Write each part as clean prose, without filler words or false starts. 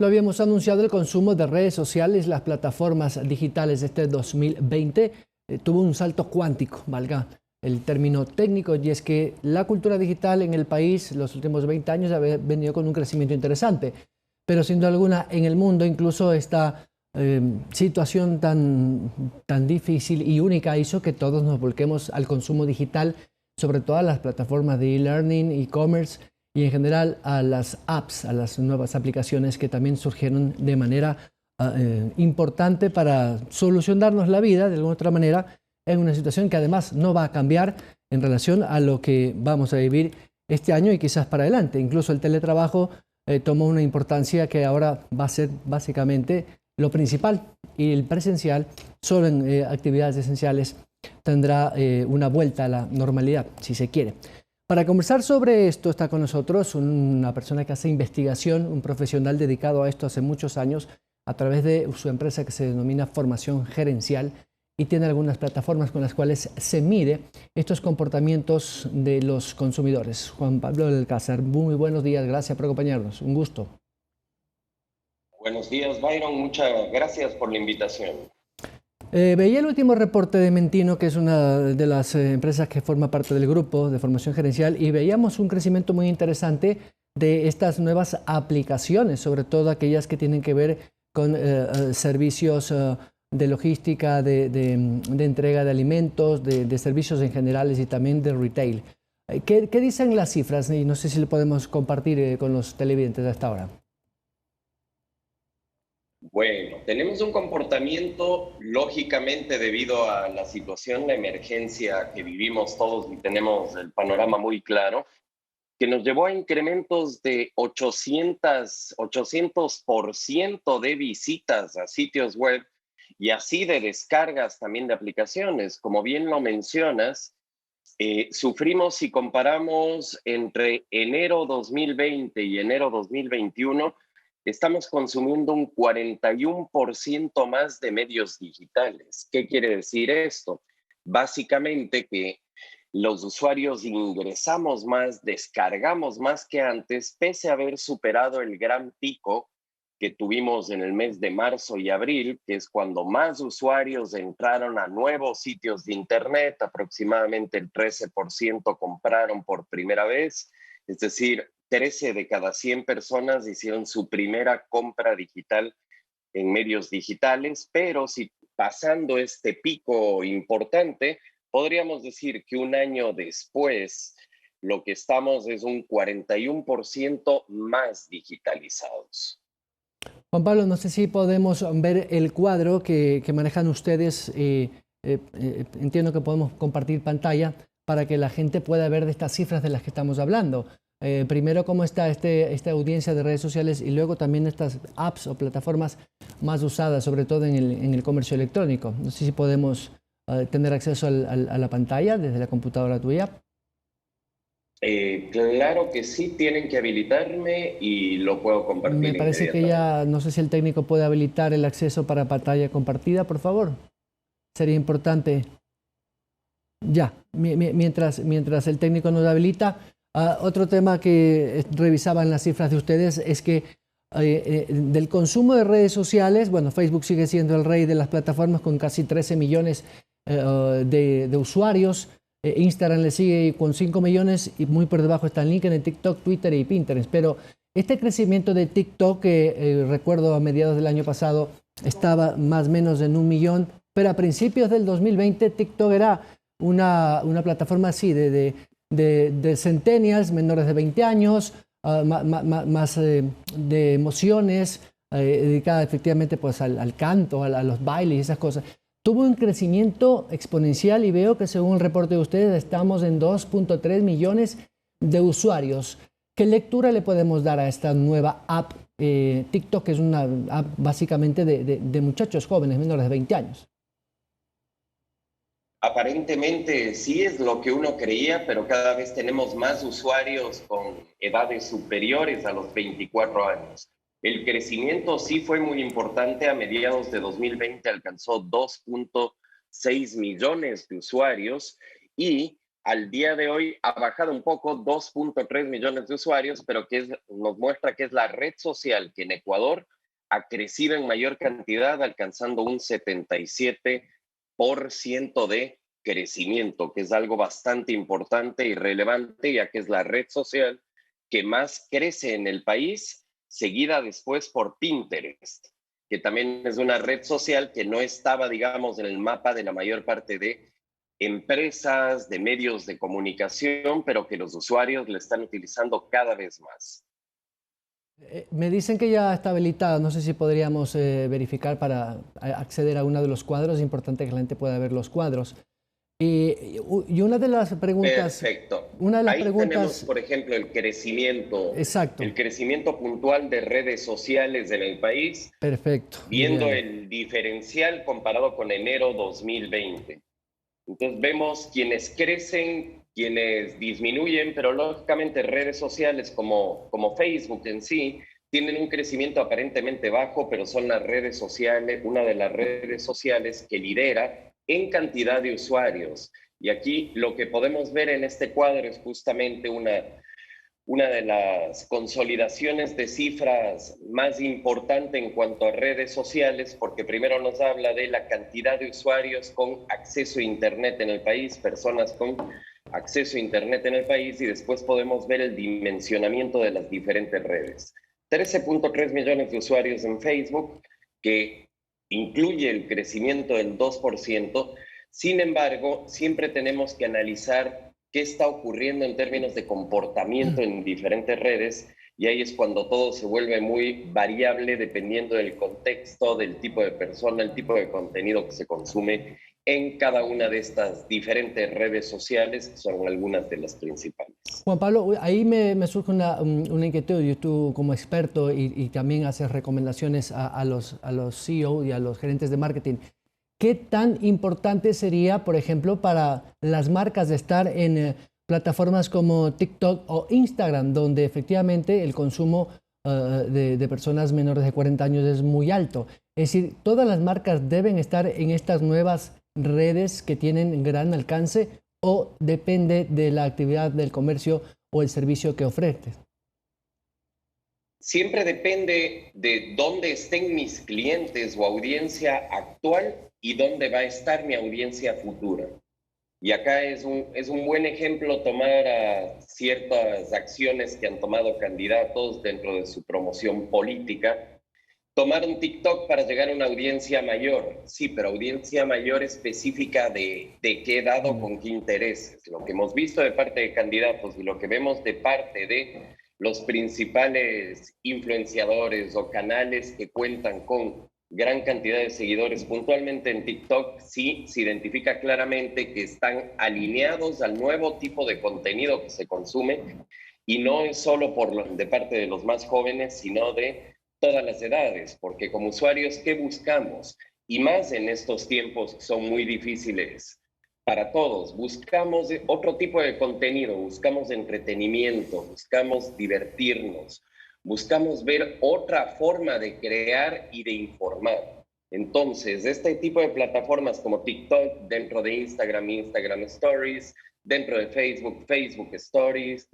Lo habíamos anunciado, el consumo de redes sociales, las plataformas digitales este 2020 tuvo un salto cuántico, valga el término técnico, y es que la cultura digital en el país los últimos 20 años ha venido con un crecimiento interesante, pero sin duda alguna en el mundo incluso esta situación tan difícil y única hizo que todos nos volquemos al consumo digital, sobre todo a las plataformas de e-learning, e-commerce, y en general a las apps, a las nuevas aplicaciones que también surgieron de manera importante para solucionarnos la vida de alguna otra manera en una situación que además no va a cambiar en relación a lo que vamos a vivir este año y quizás para adelante. Incluso el teletrabajo tomó una importancia que ahora va a ser básicamente lo principal, y el presencial solo en actividades esenciales tendrá una vuelta a la normalidad, si se quiere. Para conversar sobre esto está con nosotros una persona que hace investigación, un profesional dedicado a esto hace muchos años a través de su empresa que se denomina Formación Gerencial, y tiene algunas plataformas con las cuales se mide estos comportamientos de los consumidores. Juan Pablo del Alcázar, muy buenos días, gracias por acompañarnos, un gusto. Buenos días, Byron. Muchas gracias por la invitación. Veía el último reporte de Mentino, que es una de las empresas que forma parte del grupo de formación gerencial, y veíamos un crecimiento muy interesante de estas nuevas aplicaciones, sobre todo aquellas que tienen que ver con servicios de logística, de entrega de alimentos, de servicios en generales y también de retail. ¿Qué dicen las cifras? Y no sé si le podemos compartir con los televidentes hasta ahora. Bueno, tenemos un comportamiento, lógicamente, debido a la situación, la emergencia que vivimos todos y tenemos el panorama muy claro, que nos llevó a incrementos de 800% de visitas a sitios web y así de descargas también de aplicaciones. Como bien lo mencionas, sufrimos, si comparamos entre enero 2020 y enero 2021, estamos consumiendo un 41% más de medios digitales. ¿Qué quiere decir esto? Básicamente que los usuarios ingresamos más, descargamos más que antes, pese a haber superado el gran pico que tuvimos en el mes de marzo y abril, que es cuando más usuarios entraron a nuevos sitios de Internet. Aproximadamente el 13% compraron por primera vez, es decir, 13 de cada 100 personas hicieron su primera compra digital en medios digitales, pero si pasando este pico importante, podríamos decir que un año después lo que estamos es un 41% más digitalizados. Juan Pablo, no sé si podemos ver el cuadro que manejan ustedes. Entiendo que podemos compartir pantalla para que la gente pueda ver de estas cifras de las que estamos hablando. Primero, cómo está esta audiencia de redes sociales, y luego también estas apps o plataformas más usadas, sobre todo en el comercio electrónico. No sé si podemos tener acceso a la pantalla desde la computadora tuya. Claro que sí, tienen que habilitarme y lo puedo Me compartir parece que inmediatamente. ya, no sé si el técnico puede habilitar el acceso para pantalla compartida, por favor. Sería importante. Ya, mientras el técnico nos habilita. Otro tema que revisaban las cifras de ustedes es que del consumo de redes sociales, bueno, Facebook sigue siendo el rey de las plataformas con casi 13 millones de usuarios. Instagram le sigue con 5 millones y muy por debajo están LinkedIn, TikTok, Twitter y Pinterest. Pero este crecimiento de TikTok, que recuerdo a mediados del año pasado estaba más o menos en 1 millón, pero a principios del 2020 TikTok era una plataforma así de centennials, menores de 20 años, más de emociones, dedicada efectivamente pues al canto, a los bailes y esas cosas. Tuvo un crecimiento exponencial y veo que según el reporte de ustedes estamos en 2.3 millones de usuarios. ¿Qué lectura le podemos dar a esta nueva app TikTok, que es una app básicamente de muchachos jóvenes menores de 20 años? Aparentemente sí es lo que uno creía, pero cada vez tenemos más usuarios con edades superiores a los 24 años. El crecimiento sí fue muy importante. A mediados de 2020 alcanzó 2.6 millones de usuarios y al día de hoy ha bajado un poco, 2.3 millones de usuarios, pero nos muestra que es la red social que en Ecuador ha crecido en mayor cantidad, alcanzando un 77% de crecimiento, que es algo bastante importante y relevante, ya que es la red social que más crece en el país, seguida después por Pinterest, que también es una red social que no estaba, digamos, en el mapa de la mayor parte de empresas, de medios de comunicación, pero que los usuarios le están utilizando cada vez más. Me dicen que ya está habilitada, no sé si podríamos verificar para acceder a uno de los cuadros, es importante que la gente pueda ver los cuadros. Y una de las preguntas, Perfecto. una de las Ahí tenemos, preguntas, por ejemplo, exacto, el crecimiento puntual de redes sociales en el país, perfecto, viendo genial. el diferencial comparado con enero 2020. Entonces vemos quienes crecen, quienes disminuyen, pero lógicamente redes sociales como Facebook en sí tienen un crecimiento aparentemente bajo, pero son las redes sociales, una de las redes sociales que lidera en cantidad de usuarios. Y aquí lo que podemos ver en este cuadro es justamente una de las consolidaciones de cifras más importante en cuanto a redes sociales, porque primero nos habla de la cantidad de usuarios con acceso a Internet en el país, personas con acceso a Internet en el país, y después podemos ver el dimensionamiento de las diferentes redes. 13.3 millones de usuarios en Facebook, que incluye el crecimiento del 2%. Sin embargo, siempre tenemos que analizar qué está ocurriendo en términos de comportamiento en diferentes redes, y ahí es cuando todo se vuelve muy variable dependiendo del contexto, del tipo de persona, el tipo de contenido que se consume en cada una de estas diferentes redes sociales, que son algunas de las principales. Juan Pablo, ahí me surge una inquietud. Yo tú como experto y también haces recomendaciones a los CEO y a los gerentes de marketing. ¿Qué tan importante sería, por ejemplo, para las marcas de estar en plataformas como TikTok o Instagram, donde efectivamente el consumo de personas menores de 40 años es muy alto? Es decir, ¿todas las marcas deben estar en estas nuevas redes que tienen gran alcance o depende de la actividad del comercio o el servicio que ofrece? Siempre depende de dónde estén mis clientes o audiencia actual y dónde va a estar mi audiencia futura. Y acá es un buen ejemplo tomar a ciertas acciones que han tomado candidatos dentro de su promoción política. Tomar un TikTok para llegar a una audiencia mayor, sí, pero audiencia mayor específica de qué edad o con qué intereses. Lo que hemos visto de parte de candidatos y lo que vemos de parte de los principales influenciadores o canales que cuentan con gran cantidad de seguidores puntualmente en TikTok, sí se identifica claramente que están alineados al nuevo tipo de contenido que se consume, y no es solo de parte de los más jóvenes, sino de todas las edades, porque como usuarios, ¿qué buscamos? Y más en estos tiempos que son muy difíciles para todos, buscamos otro tipo de contenido, buscamos entretenimiento, buscamos divertirnos, buscamos ver otra forma de crear y de informar. Entonces, este tipo de plataformas como TikTok, dentro de Instagram, Instagram Stories, dentro de Facebook, Facebook Stories,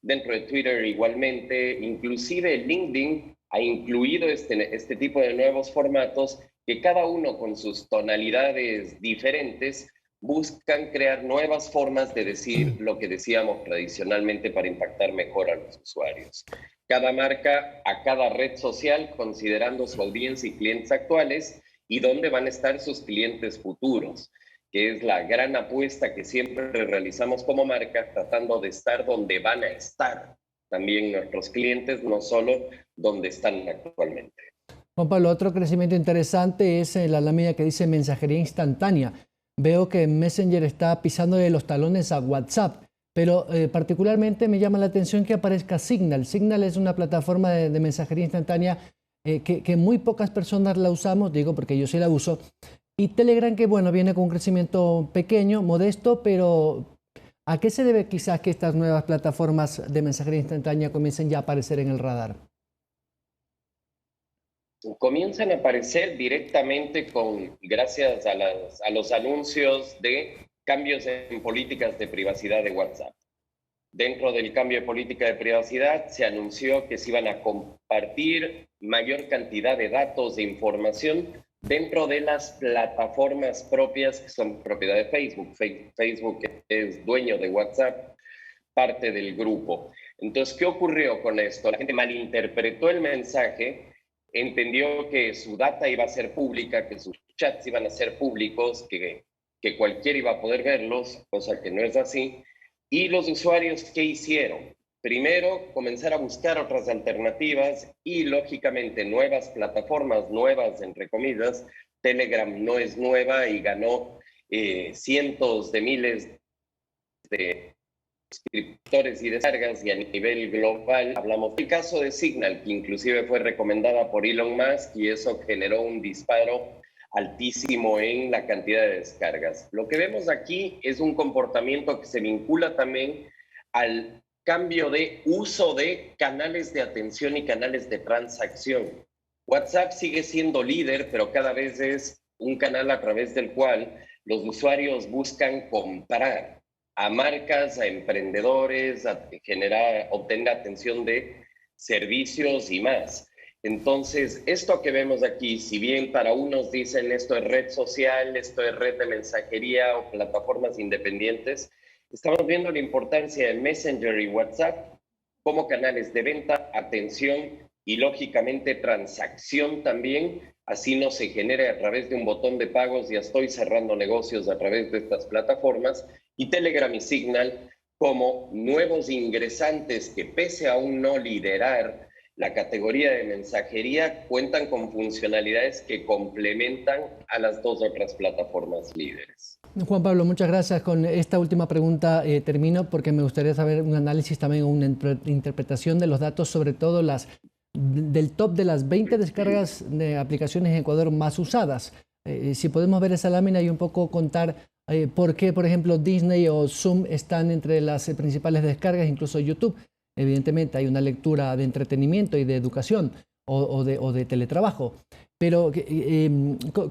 dentro de Twitter igualmente, inclusive LinkedIn ha incluido este tipo de nuevos formatos que cada uno con sus tonalidades diferentes buscan crear nuevas formas de decir lo que decíamos tradicionalmente para impactar mejor a los usuarios. Cada marca a cada red social considerando su audiencia y clientes actuales y dónde van a estar sus clientes futuros, que es la gran apuesta que siempre realizamos como marca, tratando de estar donde van a estar también nuestros clientes, no solo donde están actualmente. Juan Pablo, otro crecimiento interesante es la lámina que dice mensajería instantánea. Veo que Messenger está pisándole los talones a WhatsApp, pero particularmente me llama la atención que aparezca Signal. Signal es una plataforma de mensajería instantánea que muy pocas personas la usamos, digo porque yo sí la uso. Y Telegram, que bueno, viene con un crecimiento pequeño, modesto, pero ¿a qué se debe quizás que estas nuevas plataformas de mensajería instantánea comiencen ya a aparecer en el radar? Comienzan a aparecer directamente gracias a los anuncios de cambios en políticas de privacidad de WhatsApp. Dentro del cambio de política de privacidad se anunció que se iban a compartir mayor cantidad de datos, de información dentro de las plataformas propias que son propiedad de Facebook. Facebook es dueño de WhatsApp, parte del grupo. Entonces, ¿qué ocurrió con esto? La gente malinterpretó el mensaje, entendió que su data iba a ser pública, que sus chats iban a ser públicos, que cualquiera iba a poder verlos, cosa que no es así. Y los usuarios, ¿qué hicieron? Primero, comenzar a buscar otras alternativas y, lógicamente, nuevas plataformas, nuevas, entre comillas. Telegram no es nueva y ganó cientos de miles de suscriptores y descargas, y a nivel global hablamos del caso de Signal, que inclusive fue recomendada por Elon Musk, y eso generó un disparo altísimo en la cantidad de descargas. Lo que vemos aquí es un comportamiento que se vincula también al cambio de uso de canales de atención y canales de transacción. WhatsApp sigue siendo líder, pero cada vez es un canal a través del cual los usuarios buscan comprar a marcas, a emprendedores, a obtener atención de servicios y más. Entonces, esto que vemos aquí, si bien para unos dicen esto es red social, esto es red de mensajería o plataformas independientes, estamos viendo la importancia de Messenger y WhatsApp como canales de venta, atención y, lógicamente, transacción también. Así no se genere a través de un botón de pagos, ya estoy cerrando negocios a través de estas plataformas. Y Telegram y Signal como nuevos ingresantes que, pese a aún no liderar la categoría de mensajería, cuentan con funcionalidades que complementan a las dos otras plataformas líderes. Juan Pablo, muchas gracias. Con esta última pregunta termino, porque me gustaría saber un análisis también, una interpretación de los datos, sobre todo del top de las 20 descargas de aplicaciones en Ecuador más usadas. Si podemos ver esa lámina y un poco contar por qué, por ejemplo, Disney o Zoom están entre las principales descargas, incluso YouTube. Evidentemente hay una lectura de entretenimiento y de educación o de teletrabajo. Pero,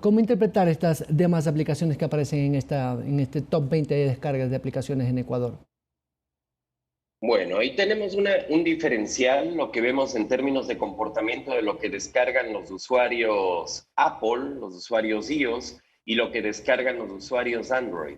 ¿cómo interpretar estas demás aplicaciones que aparecen en este top 20 de descargas de aplicaciones en Ecuador? Bueno, ahí tenemos un diferencial, lo que vemos en términos de comportamiento de lo que descargan los usuarios Apple, los usuarios iOS, y lo que descargan los usuarios Android.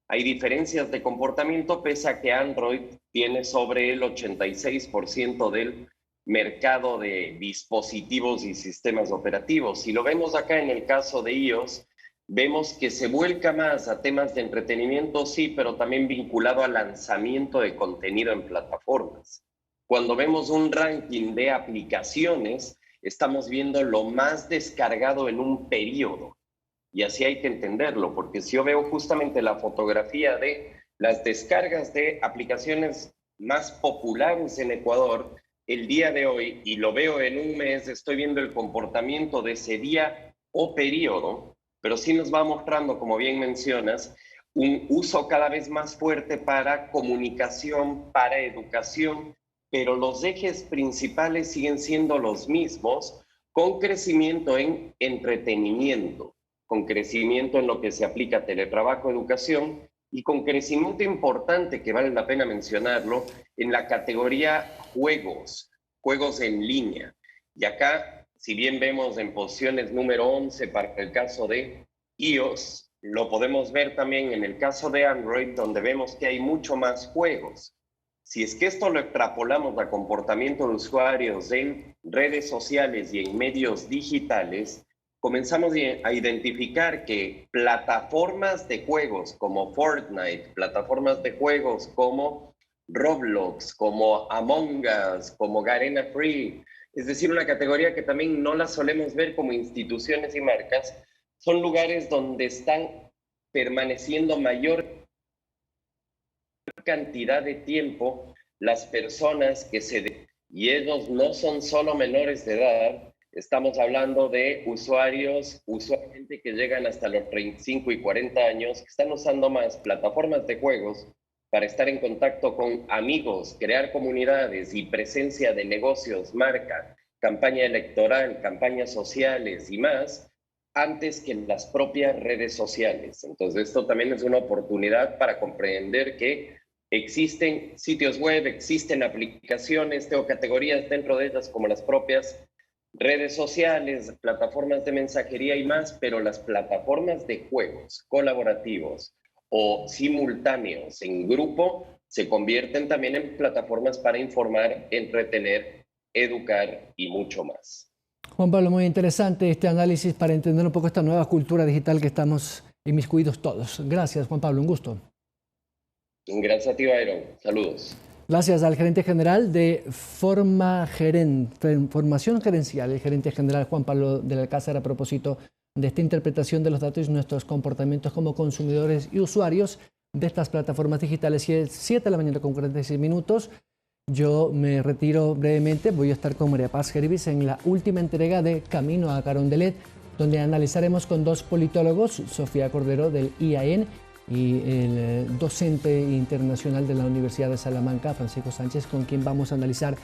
Hay diferencias de comportamiento, pese a que Android tiene sobre el 86% del mercado de dispositivos y sistemas operativos. Si lo vemos acá en el caso de iOS, vemos que se vuelca más a temas de entretenimiento, sí, pero también vinculado al lanzamiento de contenido en plataformas. Cuando vemos un ranking de aplicaciones, estamos viendo lo más descargado en un periodo. Y así hay que entenderlo, porque si yo veo justamente la fotografía de las descargas de aplicaciones más populares en Ecuador el día de hoy, y lo veo en un mes, estoy viendo el comportamiento de ese día o periodo, pero sí nos va mostrando, como bien mencionas, un uso cada vez más fuerte para comunicación, para educación, pero los ejes principales siguen siendo los mismos, con crecimiento en entretenimiento, con crecimiento en lo que se aplica a teletrabajo, educación, y con crecimiento importante, que vale la pena mencionarlo, en la categoría juegos en línea. Y acá, si bien vemos en posiciones número 11 para el caso de iOS, lo podemos ver también en el caso de Android, donde vemos que hay mucho más juegos. Si es que esto lo extrapolamos a comportamiento de usuarios en redes sociales y en medios digitales, comenzamos a identificar que plataformas de juegos como Fortnite, plataformas de juegos como Roblox, como Among Us, como Garena Free, es decir, una categoría que también no la solemos ver como instituciones y marcas, son lugares donde están permaneciendo mayor cantidad de tiempo las personas que y ellos no son solo menores de edad. Estamos hablando de usuarios, usualmente que llegan hasta los 35 y 40 años, que están usando más plataformas de juegos para estar en contacto con amigos, crear comunidades y presencia de negocios, marca, campaña electoral, campañas sociales y más, antes que las propias redes sociales. Entonces, esto también es una oportunidad para comprender que existen sitios web, existen aplicaciones, tengo categorías dentro de ellas como las propias redes sociales, plataformas de mensajería y más, pero las plataformas de juegos colaborativos o simultáneos en grupo se convierten también en plataformas para informar, entretener, educar y mucho más. Juan Pablo, muy interesante este análisis para entender un poco esta nueva cultura digital que estamos inmiscuidos todos. Gracias, Juan Pablo, un gusto. Gracias a ti, Byron. Saludos. Gracias al gerente general de Formación Gerencial, el gerente general Juan Pablo del Alcázar, a propósito de esta interpretación de los datos y nuestros comportamientos como consumidores y usuarios de estas plataformas digitales. Y es 7 de la mañana con 46 minutos. Yo me retiro brevemente, voy a estar con María Paz Gervis en la última entrega de Camino a Carondelet, donde analizaremos con dos politólogos, Sofía Cordero del IAEN y el docente internacional de la Universidad de Salamanca, Francisco Sánchez, con quien vamos a analizar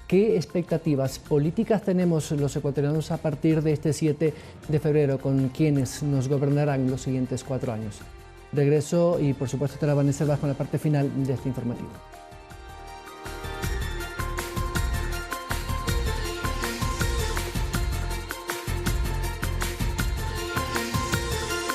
qué expectativas políticas tenemos los ecuatorianos a partir de este 7 de febrero, con quienes nos gobernarán los siguientes 4 años. Regreso y por supuesto te la van a con la parte final de este informativo.